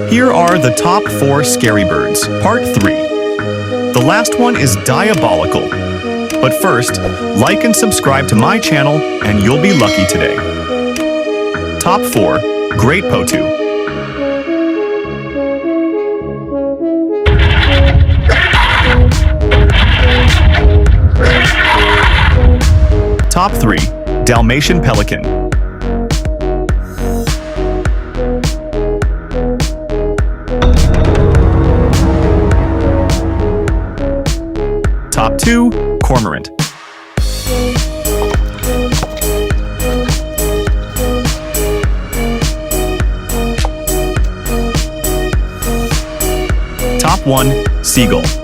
Here are the top 4 scary birds, part 3. The last one is diabolical. But first, like and subscribe to my channel and you'll be lucky today. Top 4, Great Potoo. Top 3, Dalmatian Pelican. Top 2, Cormorant. Top 1, Seagull.